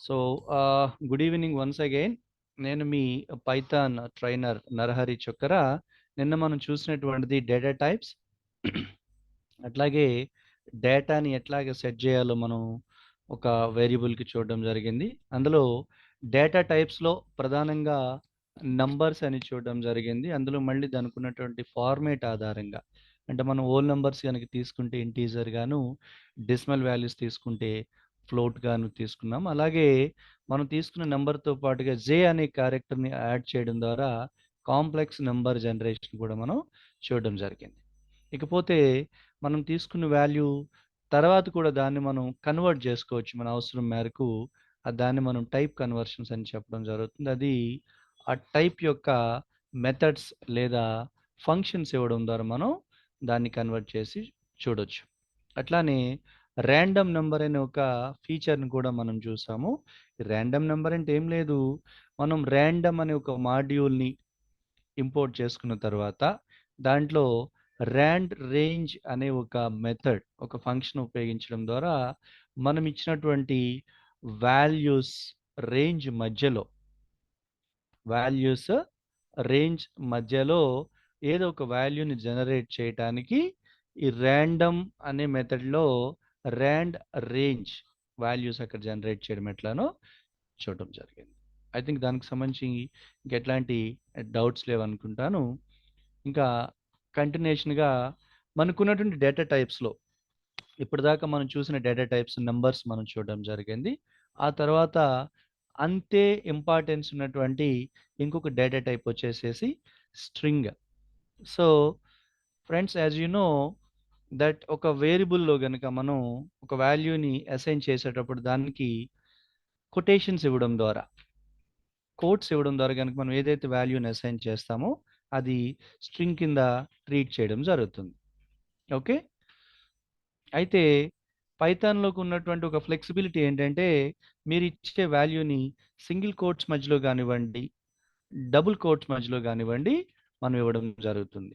So good evening once again. నేను మీ Python trainer Narahari Chokkara. నిన్న మనం చూసినటువంటిది డేటా టైప్స్, అట్లాగే డేటాని ఎట్లాగ సెట్ చేయాలో మనం ఒక వేరియబుల్కి చూడడం జరిగింది. అందులో డేటా టైప్స్లో ప్రధానంగా నంబర్స్ అని చూడడం జరిగింది. అందులో మళ్ళీ దానికి ఉన్నటువంటి ఫార్మేట్ ఆధారంగా, అంటే మనం ఓల్ నెంబర్స్ కనుక తీసుకుంటే ఇంటీజర్ గాను, డెసిమల్ వాల్యూస్ తీసుకుంటే ఫ్లోట్ గాను తీసుకున్నాం. అలాగే మనం తీసుకున్న నెంబర్తో పాటుగా జే అనే క్యారెక్టర్ని యాడ్ చేయడం ద్వారా కాంప్లెక్స్ నెంబర్ జనరేషన్ కూడా మనం చూడడం జరిగింది. ఇకపోతే మనం తీసుకున్న వాల్యూ తర్వాత కూడా దాన్ని మనం కన్వర్ట్ చేసుకోవచ్చు మన అవసరం మేరకు. దాన్ని మనం టైప్ కన్వర్షన్స్ అని చెప్పడం జరుగుతుంది. అది ఆ టైప్ యొక్క మెథడ్స్ లేదా ఫంక్షన్స్ ఇవ్వడం ద్వారా మనం దాన్ని కన్వర్ట్ చేసి చూడొచ్చు. అట్లానే ర్యాండమ్ నెంబర్ అనే ఒక ఫీచర్ని కూడా మనం చూసాము. ర్యాండమ్ నెంబర్ అంటే ఏం లేదు, మనం ర్యాండమ్ అనే ఒక మాడ్యూల్ని ఇంపోర్ట్ చేసుకున్న తర్వాత దాంట్లో ర్యాండ్ రేంజ్ అనే ఒక మెథడ్, ఒక ఫంక్షన్ ఉపయోగించడం ద్వారా మనం ఇచ్చినటువంటి వాల్యూస్ రేంజ్ మధ్యలో వాల్యూస్ రేంజ్ మధ్యలో ఏదో ఒక వాల్యూని జనరేట్ చేయడానికి ఈ ర్యాండమ్ అనే మెథడ్లో ర్యాండ్ రేంజ్ వాల్యూస్ అక్కడ జనరేట్ చేయడం ఎట్లానో చూడడం జరిగింది. ఐ థింక్ దానికి సంబంధించి ఇంకెట్లాంటి డౌట్స్ లేవనుకుంటాను. ఇంకా కంటిన్యూషన్గా మనకున్నటువంటి డేటా టైప్స్లో ఇప్పటిదాకా మనం చూసిన డేటా టైప్స్ నెంబర్స్ మనం చూడడం జరిగింది. ఆ తర్వాత అంతే ఇంపార్టెన్స్ ఉన్నటువంటి ఇంకొక డేటా టైప్ వచ్చేసేసి string. So friends, as you know that ఒక వేరియబుల్లో గనుక మనం ఒక వాల్యూని అసైన్ చేసేటప్పుడు దానికి కొటేషన్స్ ఇవ్వడం ద్వారా, కోడ్స్ ఇవ్వడం ద్వారా కనుక మనం ఏదైతే వాల్యూని అసైన్ చేస్తామో అది స్ట్రింగ్ కింద ట్రీట్ చేయడం జరుగుతుంది. ఓకే, అయితే పైథాన్లోకి ఉన్నటువంటి ఒక ఫ్లెక్సిబిలిటీ ఏంటంటే మీరు ఇచ్చే వాల్యూని సింగిల్ కోట్స్ మధ్యలో కానివ్వండి, డబుల్ కోట్స్ మధ్యలో కానివ్వండి మనం ఇవ్వడం జరుగుతుంది.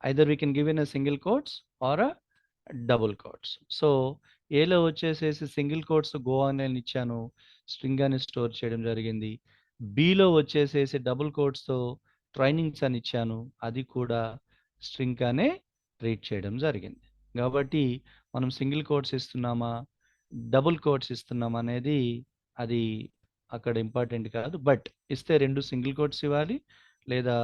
Either we can give in a single quotes or a double quotes. So ఏలో వచ్చేసేసి సింగిల్ కోట్స్ గో అని ఇచ్చాను, స్ట్రింగ్ అని స్టోర్ చేయడం జరిగింది. బిలో వచ్చేసేసి డబుల్ కోట్స్తో ట్రైనింగ్స్ అని ఇచ్చాను, అది కూడా స్ట్రింగ్ అనే ట్రీట్ చేయడం జరిగింది. కాబట్టి మనం సింగిల్ కోట్స్ ఇస్తున్నామా, డబుల్ కోట్స్ ఇస్తున్నామా అనేది అది అక్కడ ఇంపార్టెంట్ కాదు. బట్ ఇస్తే రెండు సింగిల్ కోట్స్ ఇవ్వాలి లేదా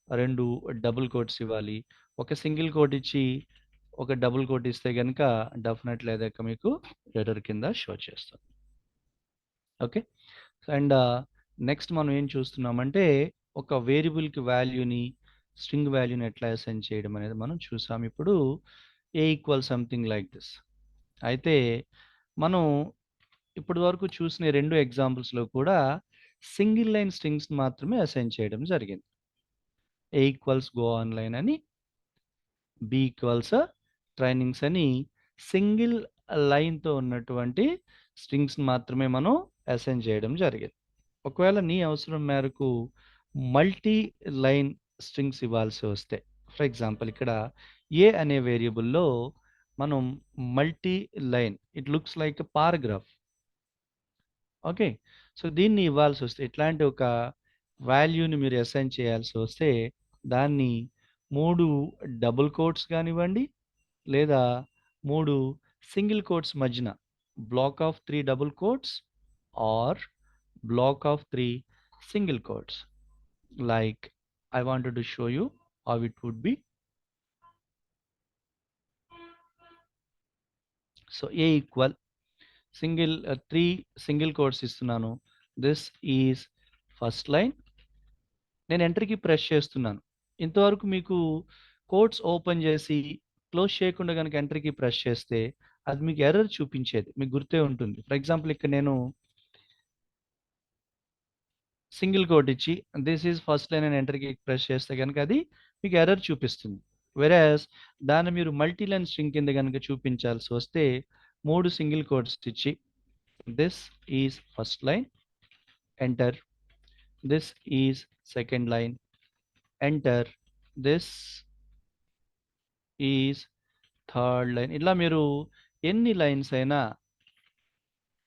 రెండు డబుల్ కోట్స్ ఇవ్వాలి. ఒక సింగిల్ కోట్ ఇచ్చి ఒక డబుల్ కోట్ ఇస్తే కనుక డెఫినెట్లీ అదొక మీకు ఎర్రర్ కింద షో చేస్తుంది. ఓకే, అండ్ నెక్స్ట్ మనం ఏం చూస్తున్నామంటే ఒక వేరియబుల్కి వాల్యూని, స్ట్రింగ్ వాల్యూని ఎట్లా అసైన్ చేయడం అనేది మనం చూసాం. ఇప్పుడు ఏ ఈక్వల్ సంథింగ్ లైక్ దిస్. అయితే మనం ఇప్పటి వరకు చూసిన రెండు ఎగ్జాంపుల్స్లో కూడా సింగిల్ లైన్ స్ట్రింగ్స్ మాత్రమే అసైన్ చేయడం జరిగింది. ఏ ఈక్వల్స్ గో ఆన్లైన్ అని, బి ఈక్వల్స్ ట్రైనింగ్స్ అని సింగిల్ లైన్తో ఉన్నటువంటి స్ట్రింగ్స్ మాత్రమే మనం అసైన్ చేయడం జరిగింది. ఒకవేళ నీ అవసరం మేరకు మల్టీ లైన్ స్ట్రింగ్స్ ఇవ్వాల్సి వస్తే, ఫర్ ఎగ్జాంపుల్ ఇక్కడ ఏ అనే వేరియబుల్లో మనం multi line, it looks like paragraph. Okay, so దీన్ని ఇవ్వాల్సి వస్తే, ఇట్లాంటి ఒక వాల్యూని మీరు అసైన్ చేయాల్సి వస్తే దాన్ని మూడు డబుల్ కోట్స్ కానివ్వండి లేదా మూడు సింగిల్ కోట్స్ మధ్యన block of 3 double quotes or block of 3 single quotes. Like I wanted to show you how it would be. So A equal single 3 single quotes ఇస్తున్నాను. This is first line. నేను ఎంటర్కి press చేస్తున్నాను. ఇంతవరకు మీకు quotes open చేసి close చేయకుండా కనుక ఎంటర్కి press చేస్తే అది మీకు ఎర్రర్ చూపించేది, మీకు గుర్తే ఉంటుంది. ఫర్ ఎగ్జాంపుల్ ఇక్కడ నేను సింగిల్ కోట్ ఇచ్చి దిస్ ఈజ్ ఫస్ట్ లైన్ అని ఎంటర్కి ప్రెస్ చేస్తే కనుక అది మీకు ఎర్రర్ చూపిస్తుంది. వెరాస్ దాన్ని మీరు మల్టీ లైన్ స్ట్రింగ్ కింద కనుక చూపించాల్సి వస్తే మూడు సింగిల్ కోట్స్ ఇచ్చి this is first line, enter, this is second line, enter, this is third line. ఇలా మీరు ఎన్ని లైన్స్ అయినా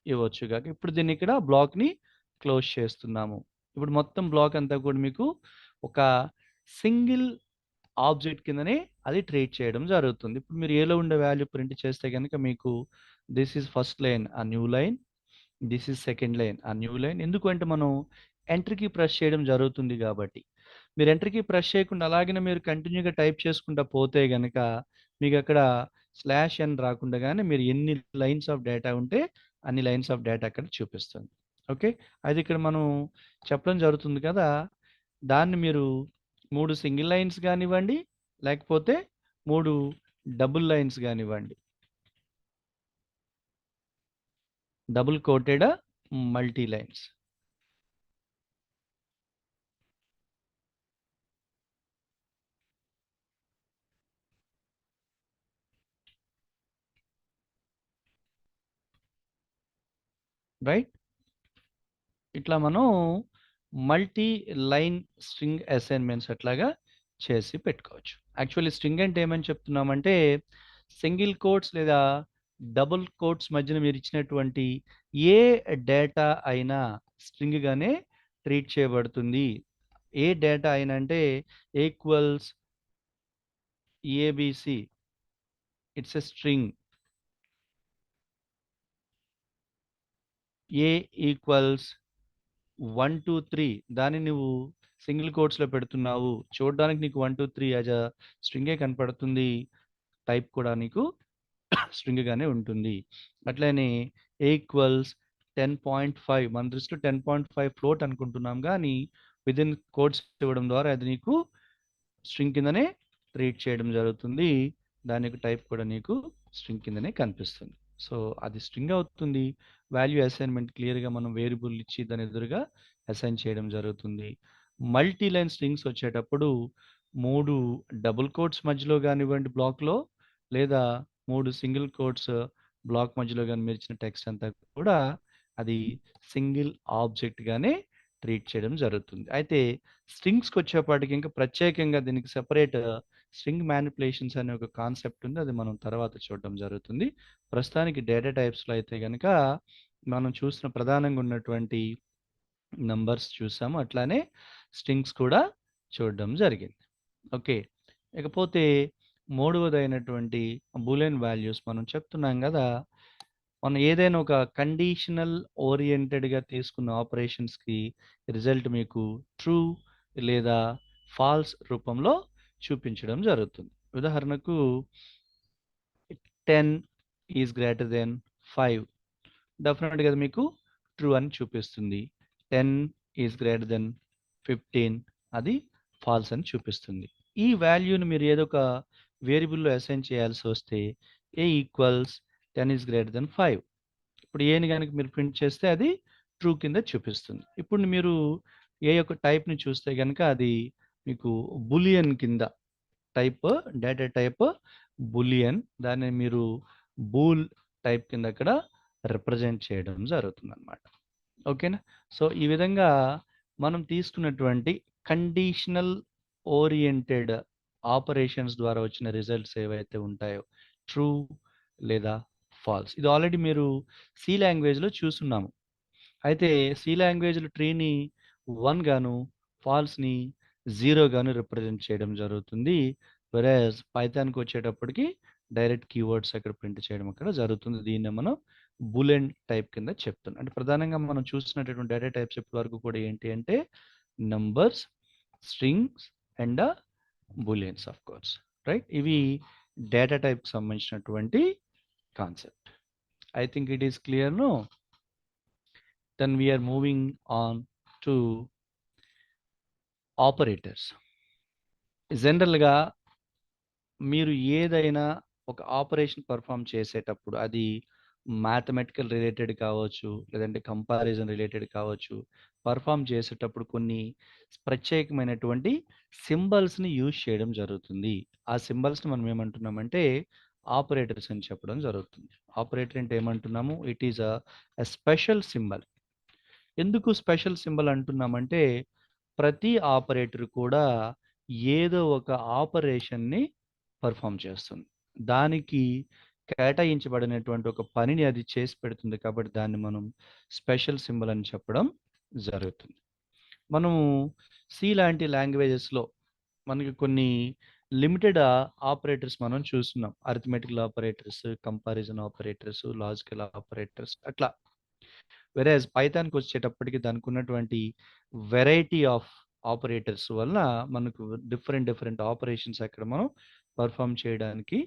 ఇవ్వచ్చు కాక ఇప్పుడు దీన్ని ఇక్కడ బ్లాక్ని క్లోజ్ చేస్తున్నాము. ఇప్పుడు మొత్తం బ్లాక్ అంతా కూడా మీకు ఒక సింగిల్ ఆబ్జెక్ట్ కిందనే అది ట్రీట్ చేయడం జరుగుతుంది. ఇప్పుడు మీరు ఏలో ఉండే వాల్యూ ప్రింట్ చేస్తే కనుక మీకు దిస్ ఈజ్ ఫస్ట్ లైన్ ఆ new line, this is second line ఆ న్యూ లైన్. ఎందుకంటే మనం ఎంటర్కి ప్రెస్ చేయడం జరుగుతుంది కాబట్టి. మీరు ఎంటర్కి ప్రెస్ చేయకుండా అలాగనే మీరు కంటిన్యూగా టైప్ చేసుకుంటా పోతే గనక మీకు అక్కడ స్లాష్ అని రాకుండా కానీ మీరు ఎన్ని లైన్స్ ఆఫ్ డేటా ఉంటే అన్ని లైన్స్ ఆఫ్ డేటా అక్కడ చూపిస్తుంది. ఓకే, అది ఇక్కడ మనం చెప్పడం జరుగుతుంది కదా. దాన్ని మీరు 3 సింగిల్ లైన్స్ కానివ్వండి, లేకపోతే 3 డబుల్ లైన్స్ కానివ్వండి, double quoted multi lines. Right, ఇట్లా మనం మల్టీ లైన్ స్ట్రింగ్ అసైన్మెంట్స్ అట్లాగా చేసి పెట్టుకోవచ్చు. యాక్చువల్లీ స్ట్రింగ్ అంటే ఏమని చెప్తున్నామంటే సింగిల్ కోట్స్ లేదా డబుల్ కోట్స్ మధ్యన మీరు ఇచ్చినటువంటి ఏ డేటా అయినా స్ట్రింగ్ గానే ట్రీట్ చేయబడుతుంది. ఏ డేటా అయినా అంటే equals ABC, it's a string. A equals 1 2 3 దాన్ని నువ్వు సింగిల్ కోట్స్లో పెడుతున్నావు, చూడడానికి నీకు 1 2 3 యాజ్ అ స్ట్రింగే కనపడుతుంది, టైప్ కూడా నీకు స్ట్రింగ్ గానే ఉంటుంది. అట్లనే ఏ ఈక్వల్స్ 10.5 మన దృష్టిలో 10.5 ఫ్లోట్ అనుకుంటున్నాం, కానీ విదిన్ కోడ్స్ ఇవ్వడం ద్వారా అది నీకు స్ట్రింగ్ కిందనే ట్రీట్ చేయడం జరుగుతుంది. దానికి టైప్ కూడా నీకు స్ట్రింగ్ కిందనే కనిపిస్తుంది. సో అది స్ట్రింగ్ అవుతుంది. వాల్యూ అసైన్మెంట్ క్లియర్గా మనం వేరియబుల్ ఇచ్చి దాని ఎదురుగా అసైన్ చేయడం జరుగుతుంది. మల్టీ లైన్ స్ట్రింగ్స్ వచ్చేటప్పుడు 3 డబుల్ కోట్స్ మధ్యలో కానివ్వండి బ్లాక్లో, లేదా 3 సింగిల్ కోట్స్ బ్లాక్ మధ్యలో కానీ మీరు ఇచ్చిన టెక్స్ట్ అంతా కూడా అది సింగిల్ ఆబ్జెక్ట్ గానే ట్రీట్ చేయడం జరుగుతుంది. అయితే స్ట్రింగ్స్కి వచ్చేపాటికి ఇంకా ప్రత్యేకంగా దీనికి సెపరేట్ స్ట్రింగ్ మ్యానిపులేషన్స్ అనే ఒక కాన్సెప్ట్ ఉంది, అది మనం తర్వాత చూడడం జరుగుతుంది. ప్రస్తుతానికి డేటా టైప్స్లో అయితే కనుక మనం చూసిన ప్రధానంగా ఉన్నటువంటి నంబర్స్ చూసాము, అట్లానే స్ట్రింగ్స్ కూడా చూడడం జరిగింది. ఓకే, ఇకపోతే మూడవదైనటువంటి బూలియన్ వాల్యూస్ మనం చెప్తున్నాం కదా. మనం ఏదైనా ఒక కండిషనల్ ఓరియంటెడ్గా తీసుకున్న ఆపరేషన్స్కి రిజల్ట్ మీకు ట్రూ లేదా ఫాల్స్ రూపంలో చూపించడం జరుగుతుంది. ఉదాహరణకు 10 ఈజ్ గ్రేటర్ దెన్ 5, డెఫినెట్గా అది మీకు ట్రూ అని చూపిస్తుంది. 10 ఈజ్ గ్రేటర్ దెన్ 15, అది ఫాల్స్ అని చూపిస్తుంది. ఈ వాల్యూని మీరు ఏదో ఒక వేరియబుల్లో అసైన్ చేయాల్సి వస్తే ఏ ఈక్వల్స్ 10 ఈజ్ గ్రేటర్ దెన్ 5, ఇప్పుడు ఏని కనుక మీరు ప్రింట్ చేస్తే అది ట్రూ కింద చూపిస్తుంది. ఇప్పుడు మీరు ఏ యొక్క టైప్ని చూస్తే కనుక అది మీకు బులియన్ కింద టైప్, డేటా టైప్ బులియన్, దాన్ని మీరు బూల్ టైప్ కింద అక్కడ రిప్రజెంట్ చేయడం జరుగుతుంది అనమాట. ఓకేనా. సో ఈ విధంగా మనం తీసుకున్నటువంటి కండిషనల్ ఓరియంటెడ్ ఆపరేషన్స్ ద్వారా వచ్చిన రిజల్ట్స్ ఏవైతే ఉంటాయో ట్రూ లేదా ఫాల్స్, ఇది ఆల్రెడీ మీరు సి లాంగ్వేజ్లో చూస్తున్నాము. అయితే సి లాంగ్వేజ్లో ట్రీని 1 గాను ఫాల్స్ని 0 గాను రిప్రజెంట్ చేయడం జరుగుతుంది. వెరాజ్ పైథాన్కి వచ్చేటప్పటికి డైరెక్ట్ కీవర్డ్స్ అక్కడ ప్రింట్ చేయడం అక్కడ జరుగుతుంది. దీన్ని మనం బులెన్ టైప్ కింద చెప్తున్నాం. అంటే ప్రధానంగా మనం చూసినటువంటి డేటా టైప్స్ ఇప్పటి వరకు కూడా ఏంటి అంటే numbers, strings and booleans of course, right. ఇవి డేటా టైప్కి సంబంధించినటువంటి concept. I think it is clear no. Then we are moving on to operators. జనరల్గా మీరు ఏదైనా ఒక ఆపరేషన్ పర్ఫామ్ చేసేటప్పుడు అది మ్యాథమెటికల్ రిలేటెడ్ కావచ్చు, లేదంటే కంపారిజన్ రిలేటెడ్ కావచ్చు, పర్ఫామ్ చేసేటప్పుడు కొన్ని ప్రత్యేకమైనటువంటి సింబల్స్ని యూజ్ చేయడం జరుగుతుంది. ఆ సింబల్స్ని మనం ఏమంటున్నామంటే ఆపరేటర్స్ అని చెప్పడం జరుగుతుంది. ఆపరేటర్ అంటే ఏమంటున్నాము, it is a special symbol. ఎందుకు స్పెషల్ సింబల్ అంటున్నామంటే ప్రతి ఆపరేటర్ కూడా ఏదో ఒక ఆపరేషన్ని పర్ఫామ్ చేస్తుంది. దానికి కేటాయించబడినటువంటి ఒక పనిని అది చేసి పెడుతుంది కాబట్టి దాన్ని మనం స్పెషల్ సింబల్ అని చెప్పడం జరుగుతుంది. మనము సి లాంటి లాంగ్వేజెస్లో మనకి కొన్ని లిమిటెడ్ ఆపరేటర్స్ మనం చూస్తున్నాం. Arithmetical operators, comparison operators, logical operators అట్లా. వెరాజ్ పైథాన్కి వచ్చేటప్పటికి దానికి ఉన్నటువంటి వెరైటీ ఆఫ్ ఆపరేటర్స్ వల్ల మనకు డిఫరెంట్ ఆపరేషన్స్ అక్కడ మనం పర్ఫామ్ చేయడానికి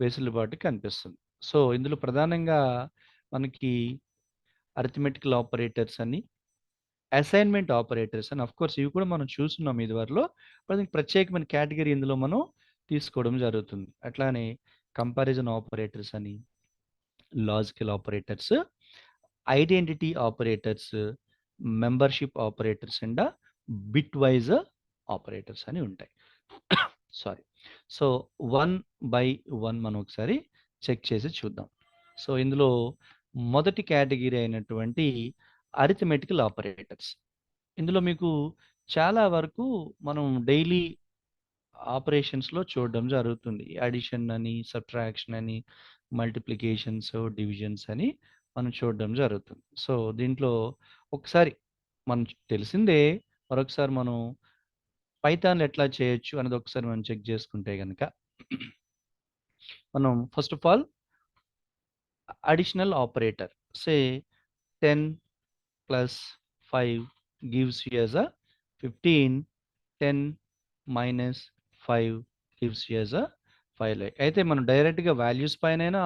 వెసులుబాటు కనిపిస్తుంది. సో ఇందులో ప్రధానంగా మనకి అరిథమెటికల్ ఆపరేటర్స్ అని, అసైన్మెంట్ ఆపరేటర్స్ అని, కోర్స్ ఇవి కూడా మనం చూస్తున్నాం ఇదివరలో. దీనికి ప్రత్యేకమైన కేటగిరీ ఇందులో మనం తీసుకోవడం జరుగుతుంది. అట్లానే కంపారిజన్ ఆపరేటర్స్ అని, logical operators, identity operators, membership operators and bit wise operators అని ఉంటాయి. సారీ. సో 1 by 1 మనం ఒకసారి చెక్ చేసి చూద్దాం. సో ఇందులో మొదటి కేటగిరీ అయినటువంటి అరిథమెటికల్ ఆపరేటర్స్. ఇందులో మీకు చాలా వరకు మనం డైలీ ఆపరేషన్స్లో చూడడం జరుగుతుంది. అడిషన్ అని, సబ్ట్రాక్షన్ అని, మల్టిప్లికేషన్స్, డివిజన్స్ అని మనం చూడడం జరుగుతుంది. సో దీంట్లో ఒకసారి మనకు తెలిసిందే, మరొకసారి మనం పైథాన్లో ఎట్లా చేయొచ్చు అనేది ఒకసారి మనం చెక్ చేసుకుంటే కనుక మనం first of all additional operator say 10 plus 5 gives you as a 15, 10 minus 5 gives you as a 5. అయితే మనం డైరెక్ట్గా వాల్యూస్ పైన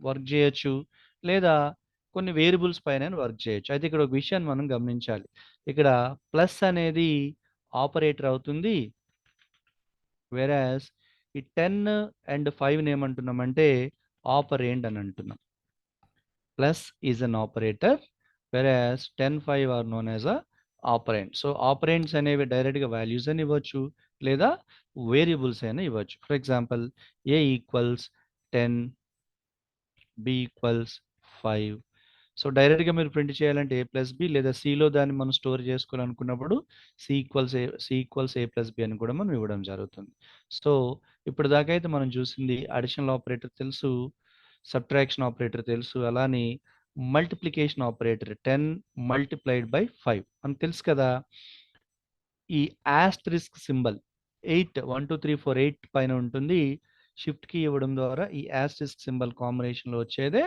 వర్క్ చేయొచ్చు, లేదా కొన్ని వేరియబుల్స్ పైన వర్క్ చేయొచ్చు. అయితే ఇక్కడ ఒక విషయాన్ని మనం గమనించాలి. ఇక్కడ ప్లస్ అనేది ఆపరేటర్ అవుతుంది, వెరాస్ ఈ 10 అండ్ 5 ఏమంటున్నామంటే ఆపరేండ్ అని అంటున్నాం. Plus is an operator, whereas 10, 5 are known as a operand. So operands అనేవి డైరెక్ట్గా వాల్యూస్ అని ఇవ్వచ్చు, లేదా వేరియబుల్స్ అయినా ఇవ్వచ్చు. For example a equals 10, b equals 5. So డైరెక్ట్గా మీరు ప్రింట్ చేయాలంటే ఏ ప్లస్ బి, లేదా సిలో దాన్ని మనం స్టోర్ చేసుకోవాలనుకున్నప్పుడు సి ఈక్వల్స్ ఏ ప్లస్ బి అని కూడా మనం ఇవ్వడం జరుగుతుంది. సో ఇప్పుడు దాకా అయితే మనం చూసింది అడిషనల్ ఆపరేటర్ తెలుసు, సబ్ట్రాక్షన్ ఆపరేటర్ తెలుసు, అలానే మల్టిప్లికేషన్ ఆపరేటర్ 10 multiplied by 5 అని తెలుసు కదా. ఈ ఆస్టరిస్క్ సింబల్ 8 1 2 3 4 8 పైన ఉంటుంది. షిఫ్ట్ కీ ఇవ్వడం ద్వారా ఈ ఆస్టరిస్క్ సింబల్ కాంబినేషన్లో వచ్చేదే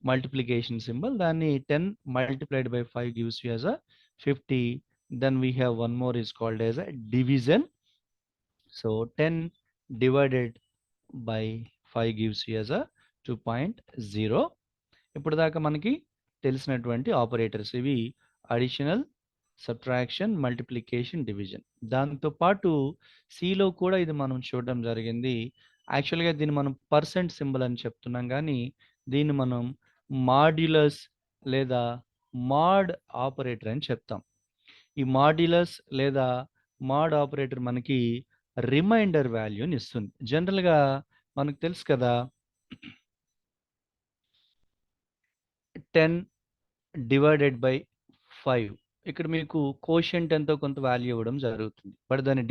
మల్టిప్లికేషన్ సింబల్. దాన్ని 10 multiplied by 5 gives you as a 50. Then we have one more is called as a division. So 10 divided by 5 gives you as a 2.0. ఇప్పుడు దాకా మనకి తెలిసినటువంటి ఆపరేటర్స్ ఇవి అడిషనల్, సబ్ట్రాక్షన్, మల్టిప్లికేషన్, డివిజన్. దాంతోపాటు సిలో కూడా ఇది మనం చూడడం జరిగింది. యాక్చువల్గా దీన్ని మనం పర్సెంట్ సింబల్ అని చెప్తున్నాం, కానీ దీన్ని మనం మాడ్యులస్ లేదా మాడ్ ఆపరేటర్ అని చెప్తాం. ఈ మాడ్యులస్ లేదా మాడ్ ఆపరేటర్ మనకి రిమైండర్ వాల్యూని ఇస్తుంది. జనరల్గా మనకు తెలుసు కదా 10 divided by 5. ఇక్కడ మీకు కోషెంట్ ఎంతో కొంత వాల్యూ ఇవ్వడం జరుగుతుంది. బట్ దాని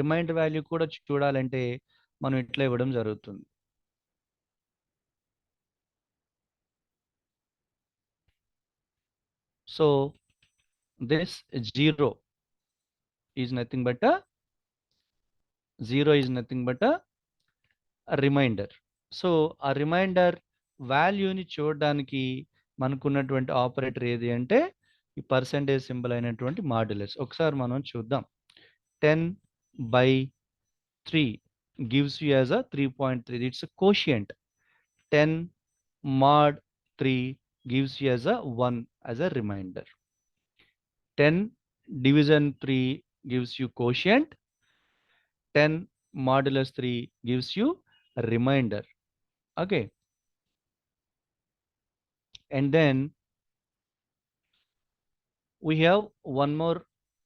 రిమైండర్ వాల్యూ కూడా చూడాలంటే మనం ఇట్లా ఇవ్వడం జరుగుతుంది. So this 0 is nothing but a remainder. So ఆ రిమైండర్ వాల్యూని చూడడానికి మనకున్నటువంటి ఆపరేటర్ ఏది అంటే ఈ పర్సెంటేజ్ సింబల్ అయినటువంటి మాడ్యులస్. ఒకసారి మనం చూద్దాం. 10 by 3 gives you as a 3.3. It's a quotient. 10 mod 3 gives you as a 1 as a reminder. 10 division 3 gives you quotient. 10 modulus 3 gives you a reminder. Okay. And then we have one more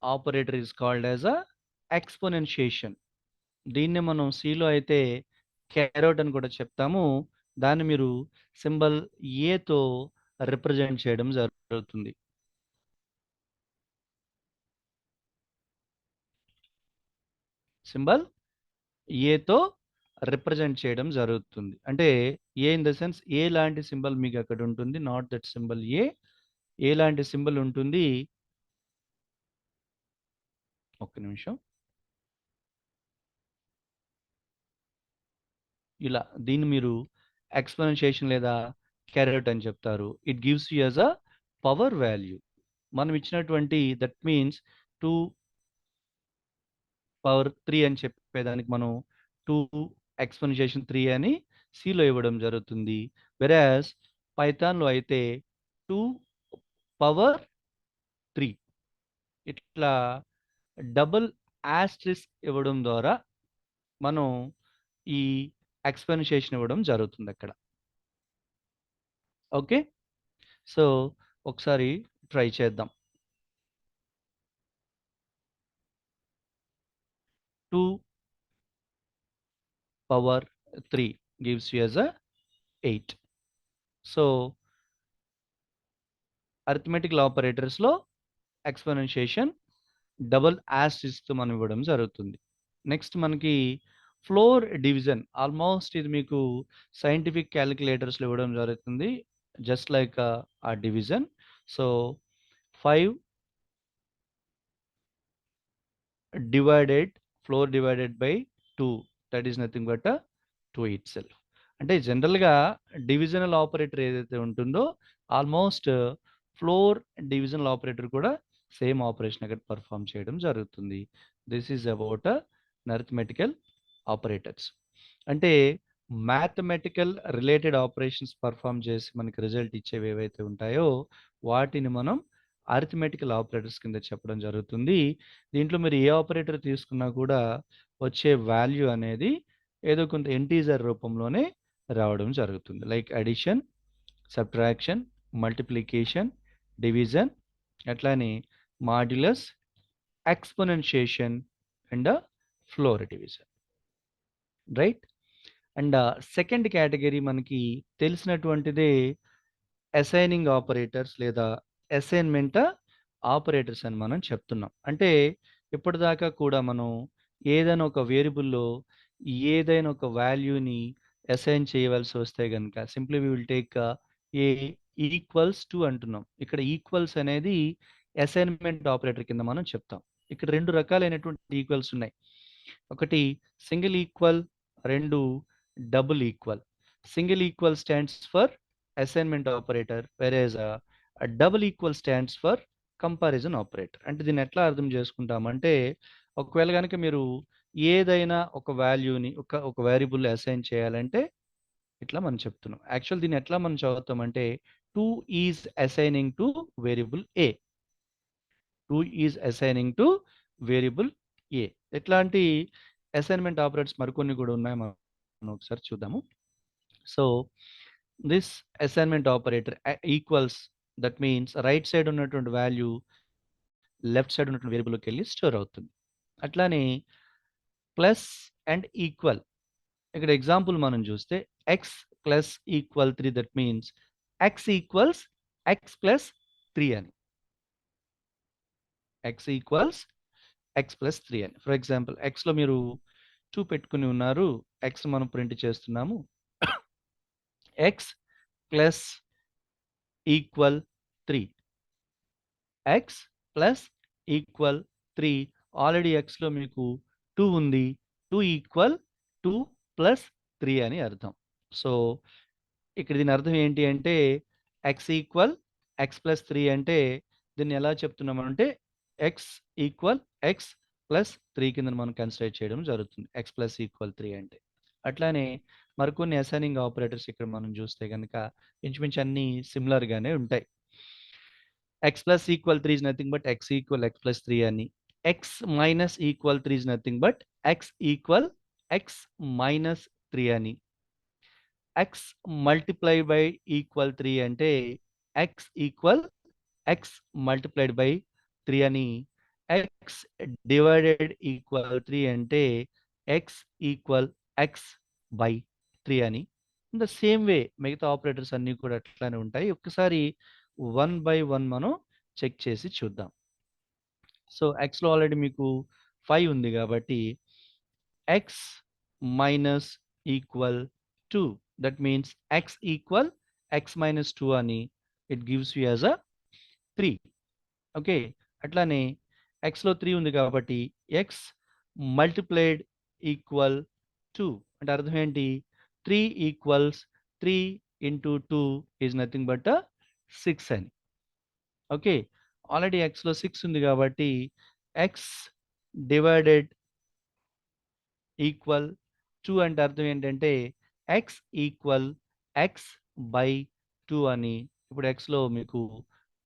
operator is called as a exponentiation. దీన్ని మనం సిలో అయితే క్యారోట్ అని కూడా చెప్తాము. దాన్ని మీరు symbol ఏతో రిప్రజెంట్ చేయడం జరుగుతుంది. సింబల్ ఏతో రిప్రజెంట్ చేయడం జరుగుతుంది. అంటే ఏ ఇన్ ద సెన్స్ ఏ లాంటి సింబల్ మీకు అక్కడ ఉంటుంది, నాట్ దట్ సింబల్ ఏ లాంటి సింబల్ ఉంటుంది. ఒక్క నిమిషం. ఇలా దీన్ని మీరు ఎక్స్‌పోనెన్షియేషన్ లేదా క్యారెట్ అని చెప్తారు. It gives you as a power value. మనం ఇచ్చినటువంటి దట్ మీన్స్ 2 పవర్ 3 అని చెప్పేదానికి మనం 2 ఎక్స్‌పోనెన్షియేషన్ 3 అని సిలో ఇవ్వడం జరుగుతుంది. వెరాస్ పైథాన్‌లో అయితే 2 పవర్ 3 ఇట్లా డబుల్ ఆస్టరిస్క్ ఇవ్వడం ద్వారా మనం ఈ ఎక్స్‌పోనెన్షియేషన్ ఇవ్వడం జరుగుతుందక్కడ. ఓకే. సో, ఒకసారి ట్రై చేద్దాం. 2 power 3 gives you as 8. So, arithmetical ఆపరేటర్స్‌లో ఎక్స్‌పోనెన్షియేషన్ డబుల్ ఆస్టరిస్క్‌తో మనం ఇవ్వడం జరుగుతుంది. నెక్స్ట్ మనకి ఫ్లోర్ డివిజన్. ఆల్మోస్ట్ ఇది మీకు సైంటిఫిక్ కాలిక్యులేటర్స్‌లో ఇవ్వడం జరుగుతుంది. జస్ట్ లైక్ ఆ division. So, 5 divided floor divided by 2 that is nothing but 2 itself. అంటే జనరల్‌గా డివిజనల్ ఆపరేటర్ ఏదైతే ఉంటుందో ఆల్మోస్ట్ ఫ్లోర్ డివిజనల్ ఆపరేటర్ కూడా సేమ్ ఆపరేషన్ అక్కడ పెర్ఫార్మ్ చేయడం జరుగుతుంది. This is about arithmetical operators. అంటే మ్యాథమెటికల్ రిలేటెడ్ ఆపరేషన్స్ పెర్ఫార్మ్ చేసి మనకి రిజల్ట్ ఇచ్చేవి ఏవైతే ఉంటాయో వాటిని మనం అరిథమెటికల్ ఆపరేటర్స్ కింద చెప్పడం జరుగుతుంది. దీంట్లో మీరు ఏ ఆపరేటర్ తీసుకున్నా కూడా వచ్చే వాల్యూ అనేది ఏదో కొంత ఇంటీజర్ రూపంలోనే రావడం జరుగుతుంది. Like addition, subtraction, multiplication, division, అట్లానే modulus, exponentiation and floor division. Right? And second category మనకి తెలిసినటువంటిదే అసైనింగ్ ఆపరేటర్స్ లేదా అసైన్‌మెంట్ ఆపరేటర్స్ అని మనం చెప్తున్నాం. అంటే ఇప్పటిదాకా కూడా మనం ఏదైనా ఒక వేరియబుల్‌లో ఏదైనా ఒక వాల్యూని అసైన్ చేయవలసి వస్తే గనుక simply we will take a equals to అంటున్నాం. ఇక్కడ ఈక్వల్స్ అనేది అసైన్‌మెంట్ ఆపరేటర్ కింద మనం చెప్తాం. ఇక్కడ 2 రకాలైనటువంటి ఈక్వల్స్ ఉన్నాయి. ఒకటి single equal, 2 double equal. Single equal stands for assignment operator వెరేజ్ double equal stands for comparison operator. అంటే దీన్ని ఎట్లా అర్థం చేసుకుంటామంటే ఒకవేళ గనుక మీరు ఏదైనా ఒక వాల్యూని ఒక వేరియబుల్ అసైన్ చేయాలంటే ఇట్లా మనం చెప్తున్నాం. యాక్చువల్ దీన్ని ఎట్లా మనం చదువుతామంటే 2 is assigning to variable a. 2 is assigning to variable a. ఇట్లాంటి అసైన్‌మెంట్ ఆపరేటర్స్ మరికొన్ని కూడా ఉన్నాయి. మనం ఒకసారి చూద్దాము. So, this assignment operator equals that means right side ఉన్నటువంటి వాల్యూ లెఫ్ట్ సైడ్ ఉన్నటువంటి వేరియబుల్‌లోకెళ్ళి స్టోర్ అవుతుంది. అట్లానే ప్లస్ అండ్ ఈక్వల్. ఇక్కడ ఎగ్జాంపుల్ మనం చూస్తే x plus equal 3 that means x equals x plus 3 అని. ఎక్స్ ఈక్వల్స్ ఎక్స్ ప్లస్ 3 అని. ఫర్ ఎగ్జాంపుల్ ఎక్స్‌లో మీరు 2 పెట్టుకొని ఉన్నారు. ఎక్స్ మనం ప్రింట్ చేస్తున్నాము. X plus equal 3. X plus equal 3. Already ఎక్స్‌లో మీకు 2 ఉంది. 2 ఈక్వల్ 2 ప్లస్ 3 అని అర్థం. సో, ఇక్కడ దీని అర్థం ఏంటి అంటే ఎక్స్ ఈక్వల్ ఎక్స్ ప్లస్ 3 అంటే దీన్ని ఎలా చెప్తున్నామంటే ఎక్స్ ఈక్వల్ ఎక్స్ ప్లస్ 3 కింద మనం కన్సిడర్ చేయడం జరుగుతుంది. ఎక్స్ ప్లస్ ఈక్వల్ 3 అంటే. అట్లానే మరికొన్ని అసైనింగ్ ఆపరేటర్స్ ఇక్కడ మనం చూస్తే గనక ఇంచుమించు అన్నీ సిమిలర్ గానే ఉంటాయి. X plus equal 3 is nothing but X equal X plus 3 అని. X minus equal 3 is nothing but X equal X minus 3 అని. ఎక్స్ మల్టిప్లై బై ఈక్వల్ 3 అంటే X equal X multiplied by 3 అని. ఎక్స్ డివైడెడ్ ఈక్వల్ 3 అంటే X equal X by 3 అని. In the same way మిగతా operators అన్నీ కూడా అట్లానే ఉంటాయి. ఒక్కసారి 1 బై 1 మనం చెక్ చేసి చూద్దాం. సో, ఎక్స్‌లో ఆల్రెడీ మీకు 5 ఉంది కాబట్టి X minus equal 2. That means x equal x minus 2 అని it gives you as a 3. Okay, అట్లానే x లో 3 ఉంది కాబట్టి x మల్టిప్లైడ్ ఈక్వల్ 2 అంటే అర్థం ఏంటి? 3 equals 3 into 2 is nothing but 6 అని. ఓకే, ఆల్రెడీ x లో 6 ఉంది కాబట్టి x డివైడెడ్ ఈక్వల్ 2 అంటే అర్థం ఏంటంటే x ఈక్వల్ x బై 2 అని. ఇప్పుడు x లో మీకు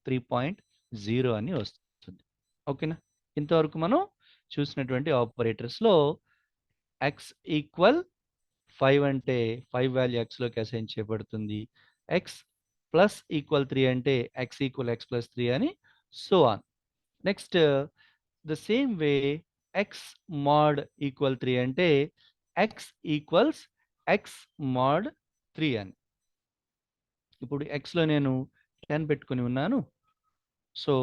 3.0 అని వస్తుంది. ఓకేనా? ఇంతవరకు మనం చూసినటువంటి ఆపరేటర్స్లో x ఈక్వల్ 5 అంటే 5 వాల్యూ x లోకి అసైన్ చేయబడుతుంది. x ప్లస్ ఈక్వల్ 3 అంటే x ఈక్వల్ x ప్లస్ 3 అని so on. Next the same way x mod equal 3 అంటే x ఈక్వల్స్ x mod 3 అని. ఇప్పుడు x లో నేను 10 పెట్టుకుని ఉన్నాను. So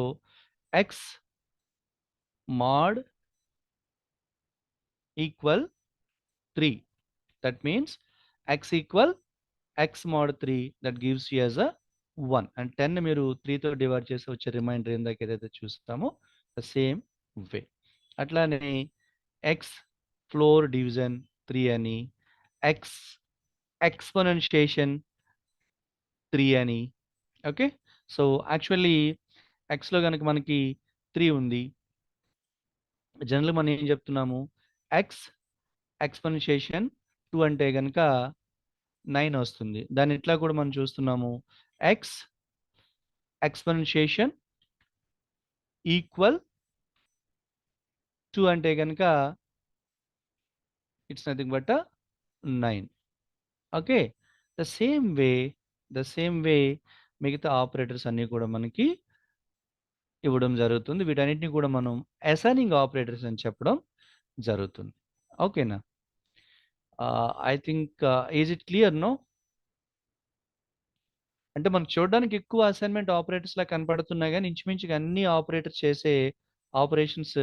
x mod equal 3, that means x equal x mod 3 that gives you as a 1 and 10 మీరు 3 తో డివైడ్ చేసి వచ్చే రిమైండర్ ఇందాక ఏదైతే చూస్తామో ద సేమ్ వే. అట్లానే x ఫ్లోర్ డివిజన్ 3 అని, x ఎక్స్పోనెన్షియేషన్ 3 అని. ఓకే, సో యాక్చువల్లీ x లో కనుక మనకి 3 ఉంది, జనరల్ మనం ఏం చెప్తున్నాము, x ఎక్స్పోనెన్షియేషన్ 2 అంటే కనుక 9 వస్తుంది. దాన్ని ఇట్లా కూడా మనం చూస్తున్నాము, x ఎక్స్పోనెన్షియేషన్ ఈక్వల్ 2 అంటే కనుక it's nothing but 9. Okay, the same way మిగతా ఆపరేటర్స్ అన్నీ కూడా మనకి ఇవ్వడం జరుగుతుంది. వీటన్నిటిని కూడా మనం అసైనింగ్ ఆపరేటర్స్ అని చెప్పడం జరుగుతుంది. ఓకేనా? I think is it clear no? అంటే మనకు చూడడానికి ఎక్కువ అసైన్మెంట్ ఆపరేటర్స్ లా కనపడుతున్నాయి కానీ ఇంచుమించుగా అన్ని ఆపరేటర్స్ చేసే ఆపరేషన్స్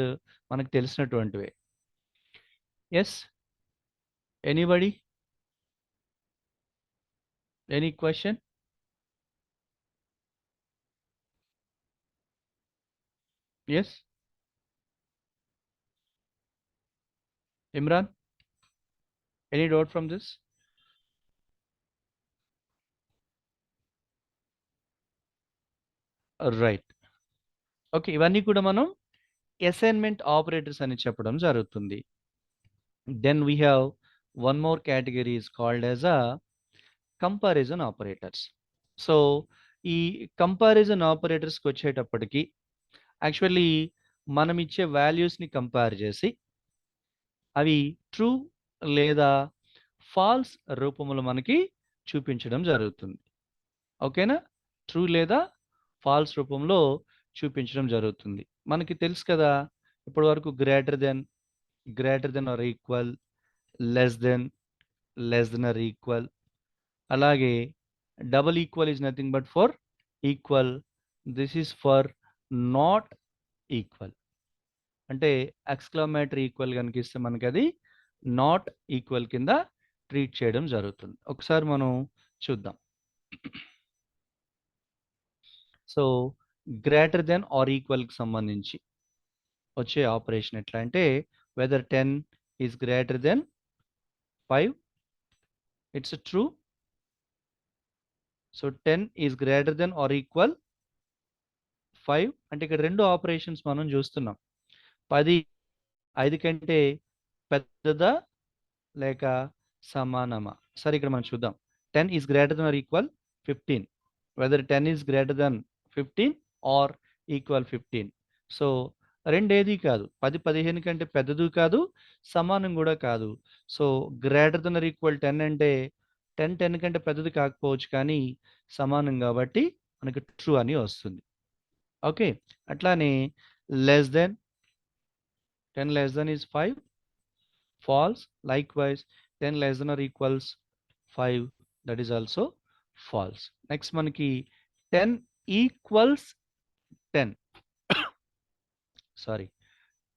మనకు తెలిసినటువంటివే. Yes, anybody, any question? Yes, Imran, any doubt from this? Right. Okay, ఇవన్నీ కూడా మనం అసైన్మెంట్ ఆపరేటర్స్ అని చెప్పడం జరుగుతుంది. Then we have one more category is called as a comparison operators. So ఈ కంపారిజన్ ఆపరేటర్స్కి వచ్చేటప్పటికి యాక్చువల్లీ మనం ఇచ్చే వాల్యూస్ని కంపేర్ చేసి అవి ట్రూ లేదా ఫాల్స్ రూపంలో మనకి చూపించడం జరుగుతుంది. ఓకేనా? ట్రూ లేదా ఫాల్స్ రూపంలో చూపించడం జరుగుతుంది. మనకి తెలుసు కదా, ఇప్పటి వరకు greater than or equal, less than or equal, అలాగే double equal is nothing but for equal, this is for not equal. అంటే ఎక్స్క్లమేటరీ ఈక్వల్ కనుక ఇస్తే మనకి అది నాట్ ఈక్వల్ కింద ట్రీట్ చేయడం జరుగుతుంది. ఒకసారి మనం చూద్దాం. సో గ్రేటర్ దెన్ ఆర్ ఈక్వల్కి సంబంధించి వచ్చే ఆపరేషన్ ఎట్లా అంటే whether 10 is greater than 5, it's true. So 10 is greater than or equal 5 అంటే ఇక్కడ రెండు ఆపరేషన్స్ మనం చూస్తున్నాం. 10 5 కంటే పెద్దదా లేక సమానమా? సరే, ఇక్కడ మనం చూద్దాం. 10 is greater than or equal 15, whether 10 is greater than 15 or equal 15. So రెండేది కాదు, 10 15 కంటే పెద్దది కాదు, సమానం కూడా కాదు. So greater than or equal 10 అంటే 10 10 కంటే పెద్దది కాకపోవచ్చు కానీ సమానం కాబట్టి మనకి ట్రూ అని వస్తుంది. ఓకే, అట్లానే less than 10 less than is 5, false. Likewise 10 less than or equals 5, that is also false. Next మనకి 10 equals 10 sorry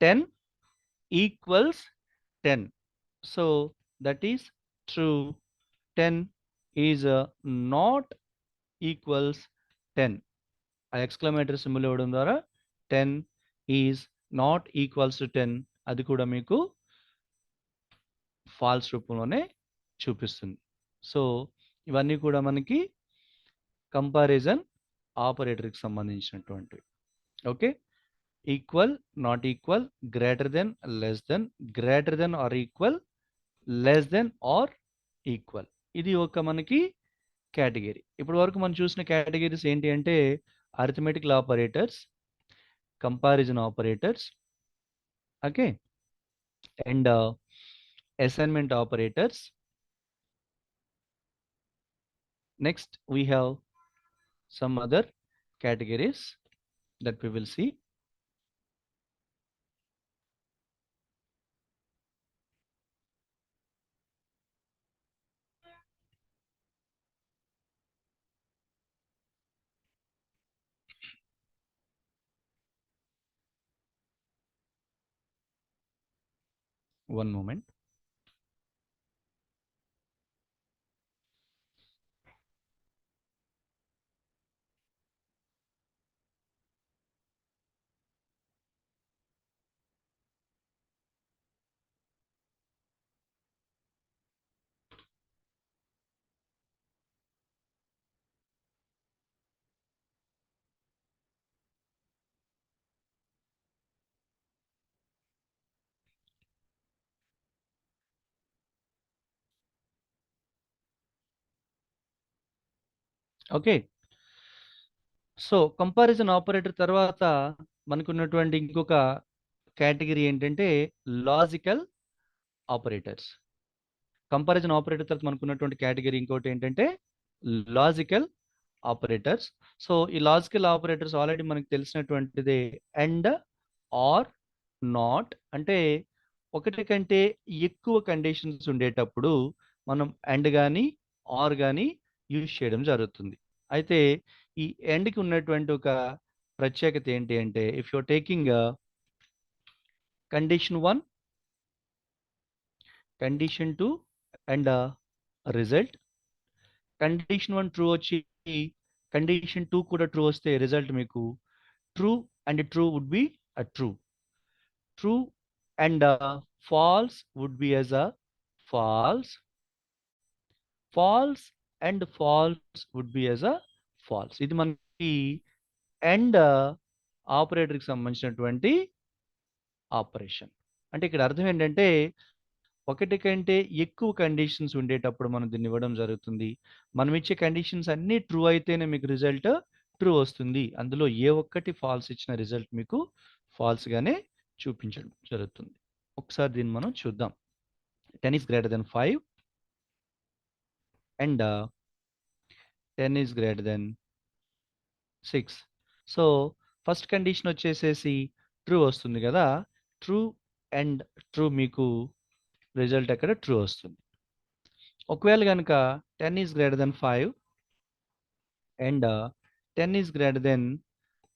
10 equals 10, so that is true. 10 is not equals 10. ఆ ఎక్స్క్లమేటరీ సింబల్ ఇవ్వడం ద్వారా 10 ఈజ్ నాట్ ఈక్వల్స్ టు 10 అది కూడా మీకు falls రూపంలోనే చూపిస్తుంది. So ఇవన్నీ కూడా మనకి కంపారిజన్ ఆపరేటర్కి సంబంధించినటువంటివి. Okay, equal, not equal, greater than, less than, greater than or equal, less than or equal. ఇది ఒక మనకి కేటగిరీ. ఇప్పటి వరకు మనం చూసిన కేటగిరీస్ ఏంటి అంటే arithmetical operators, comparison operators, okay, and assignment operators. Next we have some other categories that we will see. One moment. Okay, so comparison operator తర్వాత మనకున్నటువంటి ఇంకొక కేటగిరీ ఏంటంటే లాజికల్ ఆపరేటర్స్. కంపారిజన్ ఆపరేటర్ తర్వాత మనకున్నటువంటి కేటగిరీ ఇంకోటి ఏంటంటే లాజికల్ ఆపరేటర్స్. సో ఈ logical operators already మనకు తెలిసినటువంటిదే. అండ్, ఆర్, నాట్ అంటే ఒకటి కంటే ఎక్కువ కండిషన్స్ ఉండేటప్పుడు మనం అండ్ కానీ ఆర్ కానీ యూజ్ చేయడం జరుగుతుంది. అయితే ఈ ఎండ్కి ఉన్నటువంటి ఒక ప్రత్యేకత ఏంటి అంటే if you're taking condition 1, condition 2 and result. Condition 1 true వచ్చి కండిషన్ 2 కూడా ట్రూ వస్తే రిజల్ట్ మీకు true and true would be true. True and false would be as a false. False and false would be as a false. ఇది మనకి and ఆపరేటర్కి సంబంధించినటువంటి operation. అంటే ఇక్కడ అర్థం ఏంటంటే ఒకటి కంటే ఎక్కువ కండిషన్స్ ఉండేటప్పుడు మనం దీన్ని ఇవ్వడం జరుగుతుంది. మనం ఇచ్చే కండిషన్స్ అన్నీ ట్రూ అయితేనే మీకు రిజల్ట్ ట్రూ వస్తుంది. అందులో ఏ ఒక్కటి ఫాల్స్ ఇచ్చిన రిజల్ట్ మీకు ఫాల్స్ గానే చూపించడం జరుగుతుంది. ఒకసారి దీన్ని మనం చూద్దాం. 10 is greater than 5 and 10 is greater than 6. So first condition వచ్చేసేసి ట్రూ వస్తుంది కదా. ట్రూ అండ్ ట్రూ మీకు రిజల్ట్ అక్కడ ట్రూ వస్తుంది. ఒకవేళ కనుక 10 is greater than 5 and 10 is greater than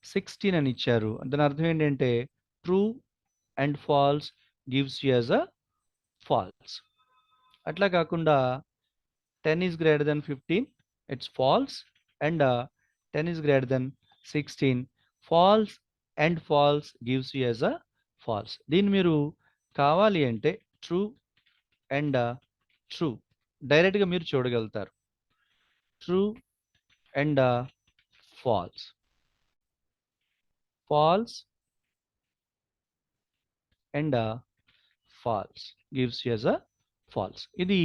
16 అని ఇచ్చారు. దాని అర్థం ఏంటంటే true and false gives you as a false. అట్లా కాకుండా 10 is greater than 15, it's false, and 10 is greater than 16, false and false gives you as a false. దీన్ని మీరు కావాలి అంటే ట్రూ అండ్ ట్రూ డైరెక్ట్గా మీరు చూడగలుగుతారు. True and false, false and false gives you as a false. ఇది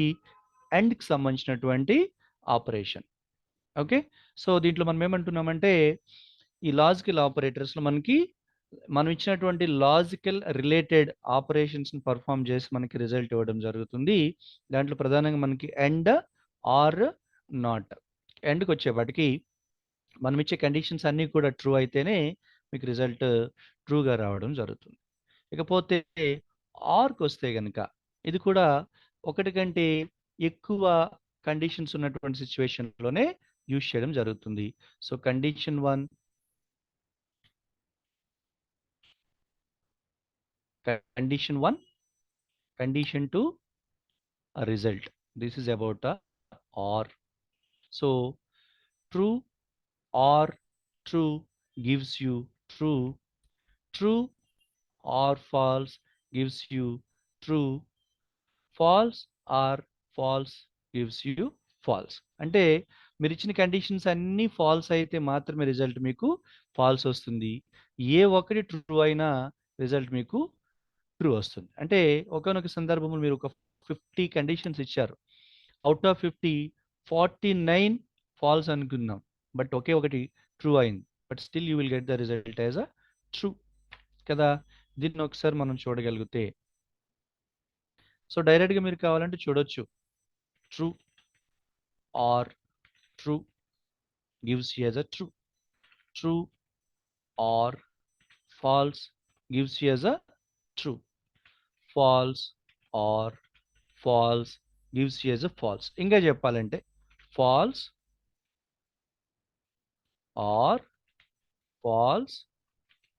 అండ్కి సంబంధించినటువంటి ఆపరేషన్. ఓకే, సో దీంట్లో మనం ఏమంటున్నామంటే ఈ లాజికల్ ఆపరేటర్స్లో మనకి మనం ఇచ్చినటువంటి లాజికల్ రిలేటెడ్ ఆపరేషన్స్ని పర్ఫామ్ చేసి మనకి రిజల్ట్ ఇవ్వడం జరుగుతుంది. దాంట్లో ప్రధానంగా మనకి అండ్, ఆర్, నాట్. ఎండ్కి వచ్చేవాటికి మనం ఇచ్చే కండిషన్స్ అన్నీ కూడా ట్రూ అయితేనే మీకు రిజల్ట్ ట్రూగా రావడం జరుగుతుంది. ఇకపోతే ఆర్కి వస్తే కనుక ఇది కూడా ఒకటి కంటే ఎక్కువ కండిషన్స్ ఉన్నటువంటి సిచ్యువేషన్లోనే యూజ్ చేయడం జరుగుతుంది. So condition 1, condition 1, condition 2, result. This is about a OR so true or true gives you true, true or false gives you true, false or false gives you false. అంటే మీరు ఇచ్చిన conditions అన్నీ falls అయితే మాత్రమే result మీకు falls వస్తుంది. ఏ ఒక్కటి true అయినా రిజల్ట్ మీకు ట్రూ వస్తుంది. అంటే ఒకానొక సందర్భంలో మీరు ఒక 50 కండిషన్స్ ఇచ్చారు. అవుట్ ఆఫ్ 50 49 ఫాల్స్ అనుకున్నాం. బట్ ఒకే ఒకటి ట్రూ అయింది. But still you will get the result as a true కదా! దీన్ని ఒకసారి మనం చూడగలిగితే సో డైరెక్ట్‌గా మీరు కావాలంటే చూడొచ్చు. True or true gives you as a true. True or false gives you as a true. False or false gives you as a false. ఇంకా చెప్పాలంటే false or false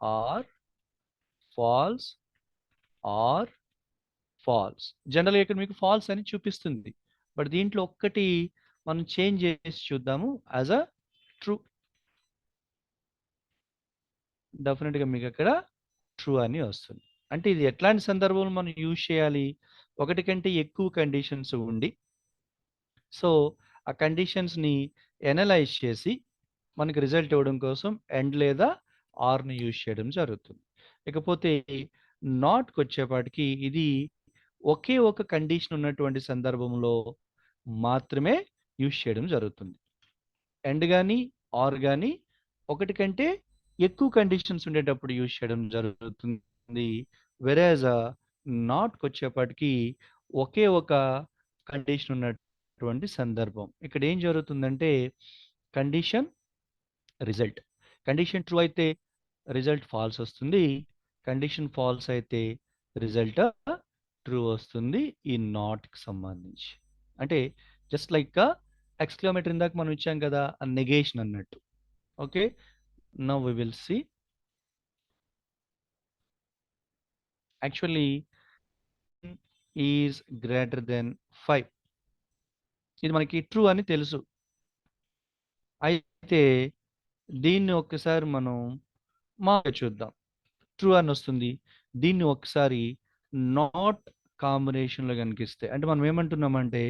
or false or false. జనరల్‌గా ఇక్కడ మీకు falls అని చూపిస్తుంది. But దీంట్లో ఒక్కటి మనం చేంజ్ చేసి చూద్దాము యాజ్ అ ట్రూ. డెఫినిట్‌గా మీకు అక్కడ ట్రూ అని వస్తుంది. అంటే ఇది ఎట్లాంటి సందర్భంలో మనం యూజ్ చేయాలి? ఒకటి కంటే ఎక్కువ కండిషన్స్ ఉండి, సో ఆ కండిషన్స్‌ని ఎనలైజ్ చేసి మనకి రిజల్ట్ ఇవ్వడం కోసం ఎండ్ లేదా ఆర్‌ని యూజ్ చేయడం జరుగుతుంది. ఇకపోతే నాట్‌కొచ్చేపాటికి ఇది ఒకే ఒక కండిషన్ ఉన్నటువంటి సందర్భంలో మాత్రమే యూజ్ చేయడం జరుగుతుంది. ఎండ్ గాని, ఆర్ గాని ఒకటి కంటే ఎక్కువ కండిషన్స్ ఉండేటప్పుడు యూజ్ చేయడం జరుగుతుంది. వెరాజ్ నాట్‌కొచ్చేపాటికి ఒకే ఒక కండిషన్ ఉన్నటువంటి సందర్భం. ఇక్కడ ఏం జరుగుతుందంటే కండిషన్, రిజల్ట్. కండిషన్ ట్రూ అయితే రిజల్ట్ ఫాల్స్ వస్తుంది. కండిషన్ ఫాల్స్ అయితే రిజల్ట్ ట్రూ వస్తుంది ఈ నాట్‌కి సంబంధించి. అంటే జస్ట్ లైక్ ఎక్స్‌క్లమేటరీ ఇందాక మనం ఇచ్చాం కదా! నెగేషన్ అన్నట్టు. Okay. Now we will see. Actually is greater than 5. ఇది మనకి ట్రూ అని తెలుసు. అయితే దీన్ని ఒక్కసారి మనం మామూలుగా చూద్దాం. ట్రూ అని వస్తుంది. దీన్ని ఒకసారి నాట్ కాంబినేషన్‌లో గనికిస్తే అంటే మనం ఏమంటున్నామంటే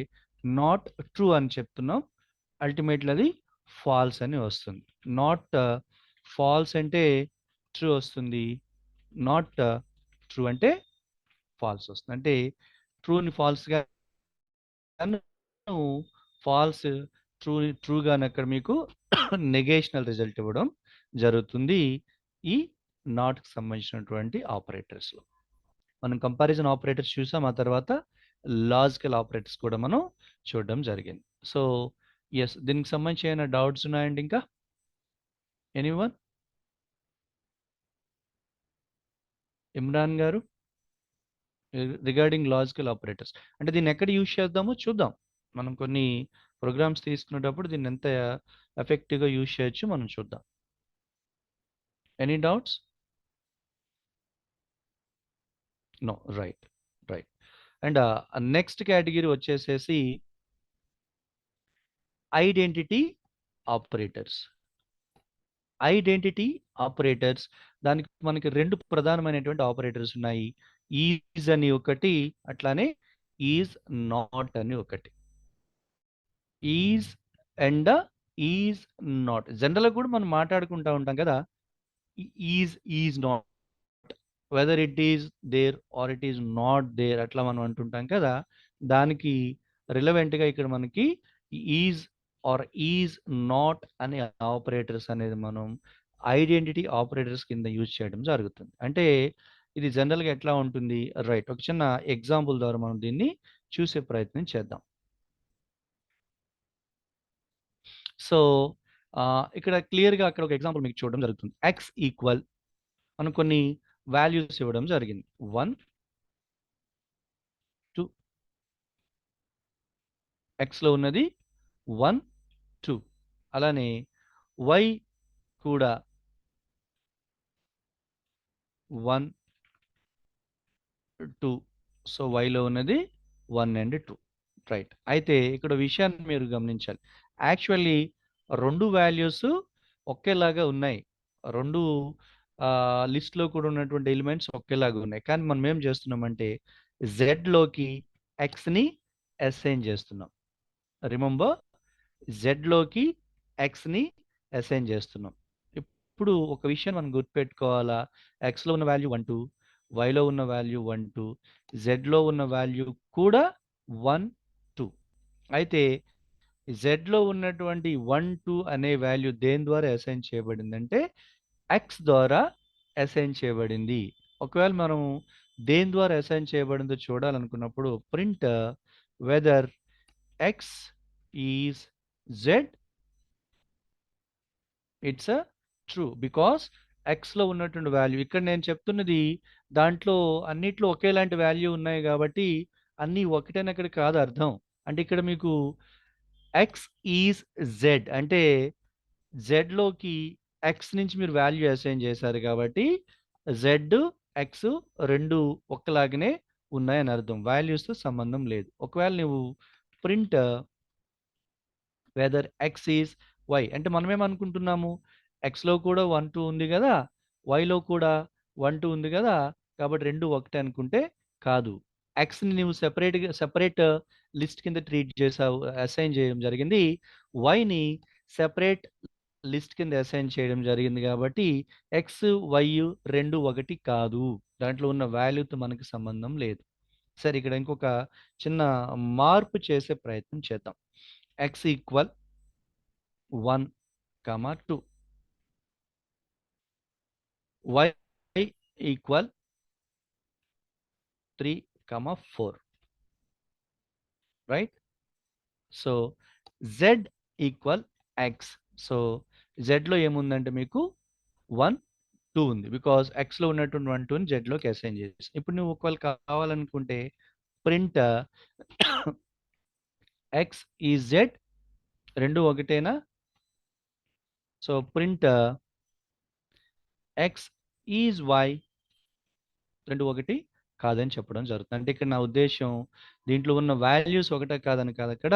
నాట్ ట్రూ అని చెప్తున్నాం. అల్టిమేట్‌లీ అది ఫాల్స్ అని వస్తుంది. నాట్ ఫాల్స్ అంటే ట్రూ వస్తుంది. నాట్ ట్రూ అంటే ఫాల్స్ వస్తుంది. అంటే ట్రూని ఫాల్స్‌గా ఫాల్స్ ట్రూగాని అక్కడ మీకు నెగేషనల్ రిజల్ట్ ఇవ్వడం జరుగుతుంది. ఈ నాట్‌కి సంబంధించినటువంటి ఆపరేటర్స్‌లో. మనం కంపారిజన్ ఆపరేటర్స్ చూసాం. ఆ తర్వాత లాజికల్ ఆపరేటర్స్ కూడా మనం చూడడం జరిగింది. సో, యెస్, దీనికి సంబంధించి ఏమైనా డౌట్స్ ఉన్నాయండి ఇంకా? ఎనీవన్? ఇమ్రాన్ గారు? Regarding logical operators. అంటే దీన్ని ఎక్కడ యూజ్ చేద్దామో చూద్దాం. మనం కొన్ని ప్రోగ్రామ్స్ తీసుకునేటప్పుడు దీన్ని ఎంత ఎఫెక్టివ్‌గా యూజ్ చేయొచ్చు మనం చూద్దాం. Any doubts? No. Right. Right. And next category వచ్చేసేసి ఐడెంటిటీ ఆపరేటర్స్. ఐడెంటిటీ ఆపరేటర్స్ దానికి మనకి 2 ప్రధానమైనటువంటి ఆపరేటర్స్ ఉన్నాయి. ఈజ్ అని ఒకటి, అట్లానే ఈజ్ నాట్ అని ఒకటి. Is and is not. జనరల్‌గా కూడా మనం మాట్లాడుకుంటా ఉంటాం కదా! Is not. Whether it is there or it is not there అట్లా మనం అంటుంటాం కదా! దానికి రిలవెంట్‌గా ఇక్కడ మనకి ఈజ్ ఆర్ ఈజ్ నాట్ అనే ఆపరేటర్స్ అనేది మనం ఐడెంటిటీ ఆపరేటర్స్ కింద యూజ్ చేయడం జరుగుతుంది. అంటే ఇది జనరల్‌గా ఎట్లా ఉంటుంది? రైట్. ఒక చిన్న ఎగ్జాంపుల్ ద్వారా మనం దీన్ని చూసే ప్రయత్నం చేద్దాం. సో, ఇక్కడ క్లియర్‌గా అక్కడ ఒక ఎగ్జాంపుల్ మీకు చూడడం జరుగుతుంది. ఎక్స్ ఈక్వల్ మనం కొన్ని వాల్యూస్ ఇవ్వడం జరిగింది. 1, 2 ఎక్స్‌లో ఉన్నది 1, 2 అలానే వై కూడా 1, 2 సో, వైలో ఉన్నది 1 అండ్ 2. రైట్. అయితే ఇక్కడ విషయాన్ని మీరు గమనించాలి. యాక్చువల్లీ 2 వాల్యూస్ ఒకేలాగా ఉన్నాయి. 2 లిస్ట్‌లో కూడా ఉన్నటువంటి ఎలిమెంట్స్ ఒకేలాగా ఉన్నాయి. కానీ మనం ఏం చేస్తున్నామంటే జెడ్‌లోకి ఎక్స్‌ని అసైన్ చేస్తున్నాం. రిమెంబర్, జెడ్‌లోకి ఎక్స్‌ని అసైన్ చేస్తున్నాం. ఇప్పుడు ఒక విషయం మనం గుర్తుపెట్టుకోవాలా, ఎక్స్‌లో ఉన్న వాల్యూ 1, 2, వైలో ఉన్న వాల్యూ 1, 2, జెడ్‌లో ఉన్న వాల్యూ కూడా 1, 2. అయితే జెడ్‌లో ఉన్నటువంటి 1, 2 అనే వాల్యూ దేని ద్వారా అసైన్ చేయబడిందంటే ఎక్స్ ద్వారా అసైన్ చేయబడింది. ఒకవేళ మనం దేని ద్వారా అసైన్ చేయబడిందో చూడాలనుకున్నప్పుడు print whether X is z, it's true because ఎక్స్‌లో ఉన్నటువంటి వాల్యూ ఇక్కడ నేను చెప్తున్నది దాంట్లో అన్నిట్లో ఒకేలాంటి వాల్యూ ఉన్నాయి కాబట్టి అన్నీ ఒకటని అక్కడ కాదు అర్థం. అంటే ఇక్కడ మీకు ఎక్స్ ఈజ్ జెడ్ అంటే జెడ్‌లోకి ఎక్స్ నుంచి మీరు వాల్యూ అసైన్ చేశారు కాబట్టి జెడ్, ఎక్స్ 2 ఒక్కలాగానే ఉన్నాయని అర్థం. వాల్యూస్‌తో సంబంధం లేదు. ఒకవేళ నువ్వు print whether X is Y అంటే మనమేమనుకుంటున్నాము ఎక్స్‌లో కూడా 1, 2 ఉంది కదా! వైలో కూడా 1, 2 ఉంది కదా! కాబట్టి 2 ఒకటే అనుకుంటే కాదు. ఎక్స్‌ని నువ్వు సెపరేట్ లిస్ట్ కింద ట్రీట్ చేసావు. అసైన్ చేయడం జరిగింది. వైని సెపరేట్ లిస్ట్ కింద అసైన్ చేయడం జరిగింది కాబట్టి ఎక్స్, వై 2 ఒకటి కాదు. దాంట్లో ఉన్న వాల్యూతో మనకి సంబంధం లేదు. సరే ఇక్కడ ఇంకొక చిన్న మార్పు చేసే ప్రయత్నం చేద్దాం. X equal 1, 2. Y equal 3, 4. Right? So Z equal X. So Zలో ఏముందంటే మీకు 1, 2 ఉంది. బికాస్ Xలో ఉన్నటువంటి 1, 2ని Zలోకి అసైన్ చేసి. ఇప్పుడు నువ్వు ఒకవేళ కావాలనుకుంటే ప్రింట్ X ఈజ్ Z 2 ఒకటేనా? So print X is Y 2 ఒకటి కాదని చెప్పడం జరుగుతుంది. అంటే ఇక్కడ నా ఉద్దేశ్యం దీంట్లో ఉన్న వాల్యూస్ ఒకటే కాదని కాదు. అక్కడ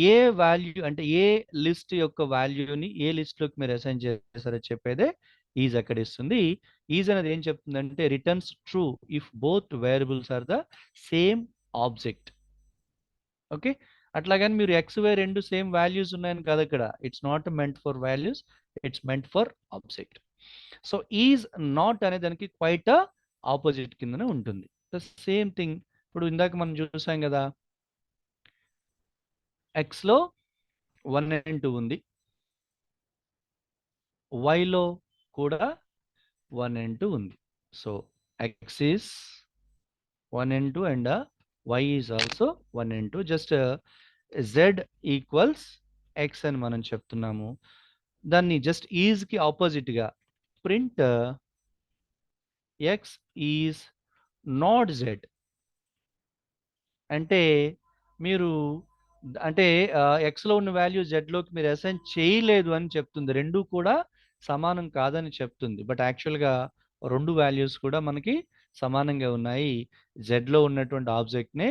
ఏ వాల్యూ అంటే ఏ లిస్ట్ యొక్క వాల్యూని ఏ లిస్ట్‌లోకి మీరు అసైన్ చేశారో చెప్పేదే ఈజ్ అక్కడ ఇస్తుంది. ఈజ్ అనేది ఏం చెప్తుందంటే returns true if both variables are the same object. Okay. అట్లాగని మీరు ఎక్స్, వై 2 సేమ్ వాల్యూస్ ఉన్నాయని కాదు అక్కడ. It's not meant for values. It's meant for object. So is not అనే దానికి క్వైట్ ఆపోజిట్ కిందనే ఉంటుంది. ద సేమ్ థింగ్ ఇప్పుడు ఇందాక మనం చూసాం కదా! ఎక్స్‌లో 1 అండ్ 2 ఉంది. వైలో కూడా 1 అండ్ 2 ఉంది. So X is 1 and 2 and Y is also 1 and 2. Just Z equals X అని మనం చెప్తున్నాము. దాన్ని జస్ట్ ఈజ్‌కి ఆపోజిట్‌గా print X is not Z అంటే మీరు అంటే ఎక్స్‌లో ఉన్న వాల్యూ జెడ్‌లోకి మీరు అసైన్ చేయలేదు అని చెప్తుంది. 2 కూడా సమానం కాదని చెప్తుంది. బట్ యాక్చువల్‌గా 2 వాల్యూస్ కూడా మనకి సమానంగా ఉన్నాయి. జెడ్‌లో ఉన్నటువంటి ఆబ్జెక్ట్‌నే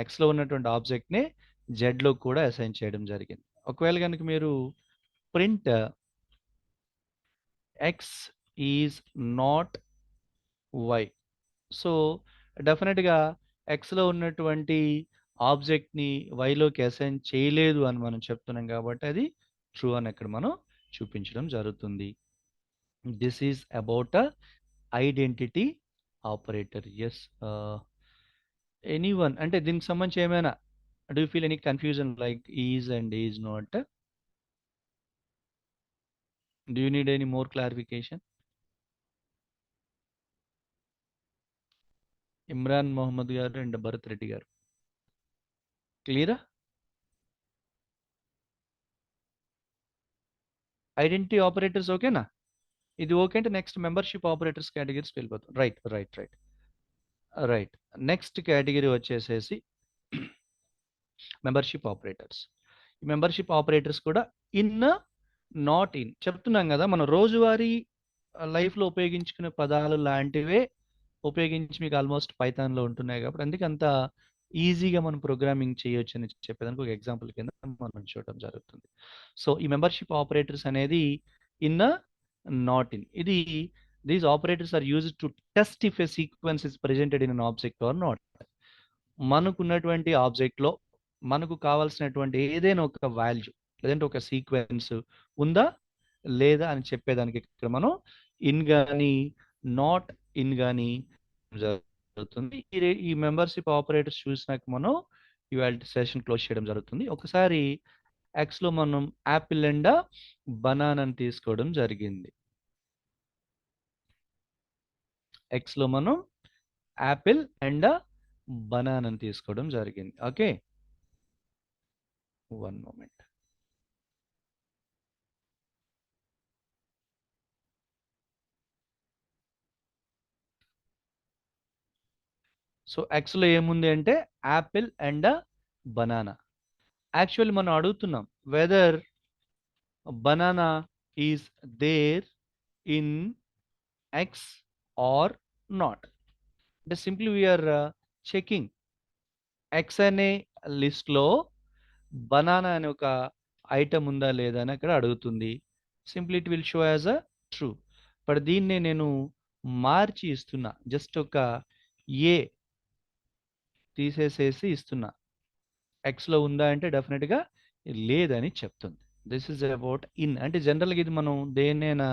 ఎక్స్‌లో ఉన్నటువంటి ఆబ్జెక్ట్‌నే జెడ్‌లో కూడా అసైన్ చేయడం జరిగింది. ఒకవేళ గనుక మీరు print X is not Y. So డెఫినిట్‌గా ఎక్స్‌లో ఉన్నటువంటి ఆబ్జెక్ట్‌ని వైలోకి అసైన్ చేయలేదు అని మనం చెప్తున్నాం కాబట్టి అది ట్రూ అని ఇక్కడ మనం చూపించడం జరుగుతుంది. This is about identity operator. Yes. Anyone అంటే దీనికి సంబంధించి ఏమైనా do you feel any confusion like is and is not? Do you need any more clarification? Imran Mohammed గారు అండ్ భరత్ రెడ్డి గారు. క్లియరా? ఐడెంటిటీ ఆపరేటర్స్ ఓకేనా? ఇది ఓకే అంటే నెక్స్ట్ మెంబర్‌షిప్ ఆపరేటర్స్ కేటగిరీస్‌కి వెళ్ళిపోతాం. Right. Right. Right. Right. Next category వచ్చేసేసి మెంబర్‌షిప్ ఆపరేటర్స్. ఈ membership operators కూడా ఇన్, నాట్ ఇన్ చెప్తున్నాం కదా! మనం రోజువారీ లైఫ్‌లో ఉపయోగించుకునే పదాలు లాంటివే ఉపయోగించి మీకు ఆల్మోస్ట్ పైథాన్‌లో ఉంటున్నాయి కాబట్టి అందుకే అంత ఈజీగా మనం ప్రోగ్రామింగ్ చేయొచ్చు అని చెప్పేదానికి ఒక ఎగ్జాంపుల్ కింద మనం చూడడం జరుగుతుంది. సో ఈ మెంబర్షిప్ ఆపరేటర్స్ అనేది ఇన్ నాట్ ఇన్ ఇది these operators are used to test if a sequence is presented in an object or not. మనకున్నటువంటి ఆబ్జెక్ట్లో మనకు కావాల్సినటువంటి ఏదైనా ఒక వాల్యూ లేదంటే ఒక సీక్వెన్స్ ఉందా లేదా అని చెప్పేదానికి ఇక్కడ మనం ఇన్ కానీ నాట్ ఇన్ కానీ జరుగుతుంది. ఈ మెంబర్షిప్ ఆపరేటర్స్ చూసినాక మనం ఇవాళ సెషన్ క్లోజ్ చేయడం జరుగుతుంది. ఒకసారి ఎక్స్లో మనం యాపిల్ అండ్ బనానాని తీసుకోవడం జరిగింది. ఎక్స్లో మనం యాపిల్ అండ్ బనానాని తీసుకోవడం జరిగింది. Okay, 1 moment. సో ఎక్స్లో ఏముంది అంటే యాపిల్ అండ్ బనానా. యాక్చువల్లీ మనం అడుగుతున్నాం whether banana is there in X or not. అంటే సింప్లీ వీఆర్ చెకింగ్ ఎక్స్ అనే లిస్ట్లో బనానా అనే ఒక ఐటమ్ ఉందా లేదా అని అక్కడ అడుగుతుంది. Simply it will show as a true. But దీన్నే నేను మార్చి ఇస్తున్నా, జస్ట్ ఒక ఏ తీసేసేసి ఇస్తున్నా. ఎక్స్లో ఉందా అంటే డెఫినెట్గా లేదని చెప్తుంది. This is about in. అంటే జనరల్గా ఇది మనం దేన్నైనా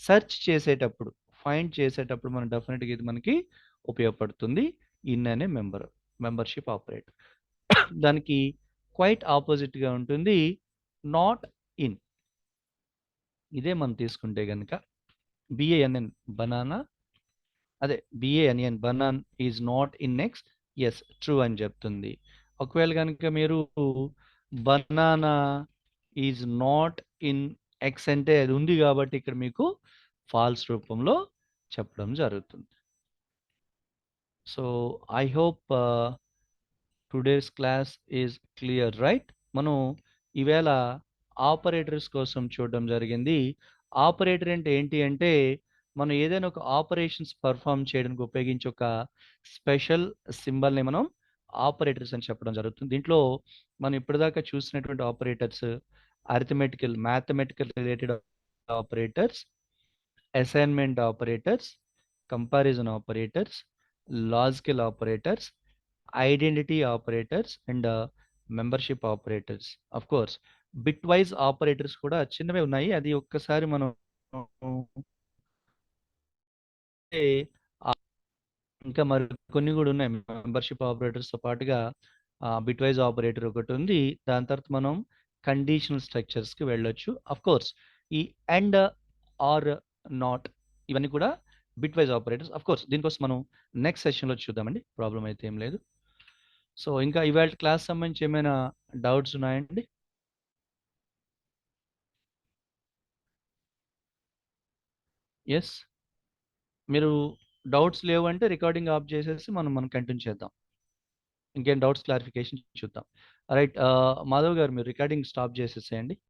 సెర్చ్ చేసేటప్పుడు ఫైండ్ చేసేటప్పుడు మనం డెఫినెట్గా ఇది మనకి ఉపయోగపడుతుంది. ఇన్ అనే మెంబర్షిప్ ఆపరేటర్. దానికి క్వైట్ ఆపోజిట్గా ఉంటుంది నాట్ ఇన్. ఇదే మనం తీసుకుంటే కనుక బిఏఎన్ఎన్ బనానా, అదే B A N N banana is not in x, is true అని చెప్తుంది. ఒకవేళ కనుక మీరు banana is not in x అంటే అది ఉంది కాబట్టి ఇక్కడ మీకు ఫాల్స్ రూపంలో చెప్పడం జరుగుతుంది. So I hope today's class is clear, right? మనం ఈవేళ ఆపరేటర్స్ కోసం చూడడం జరిగింది. ఆపరేటర్ అంటే ఏంటి అంటే మనం ఏదైనా ఒక ఆపరేషన్స్ పర్ఫామ్ చేయడానికి ఉపయోగించే ఒక స్పెషల్ సింబల్ని మనం ఆపరేటర్స్ అని చెప్పడం జరుగుతుంది. దీంట్లో మనం ఇప్పటిదాకా చూసినటువంటి operators mathematical related operators, assignment operators, comparison operators, logical operators, identity operators and membership operators. Of course bit wise operators కూడా చిన్నవే ఉన్నాయి. అది ఒక్కసారి మనం ఇంకా మరి కొన్ని కూడా ఉన్నాయి. మెంబర్షిప్ ఆపరేటర్స్తో పాటుగా బిట్ వైజ్ ఆపరేటర్ ఒకటి ఉంది. దాని తర్వాత మనం కండిషనల్ స్ట్రక్చర్స్కి వెళ్ళొచ్చు. అఫ్ కోర్స్ ఈ అండ్ ఆర్ నాట్ ఇవన్నీ కూడా bit wise operators. Of course దీనికోసం మనం నెక్స్ట్ సెషన్లో చూద్దామండి, ప్రాబ్లం అయితే ఏం లేదు. సో ఇంకా ఇవాళ క్లాస్ సంబంధించి ఏమైనా డౌట్స్ ఉన్నాయండి? ఎస్, మీరు డౌట్స్ లేవు అంటే రికార్డింగ్ ఆఫ్ చేసేసి మనం కంటిన్యూ చేద్దాం. ఇంకేం డౌట్స్ క్లారిఫికేషన్ చూద్దాం. రైట్, మాధవ్ గారు మీరు రికార్డింగ్ స్టాప్ చేసేసేయండి.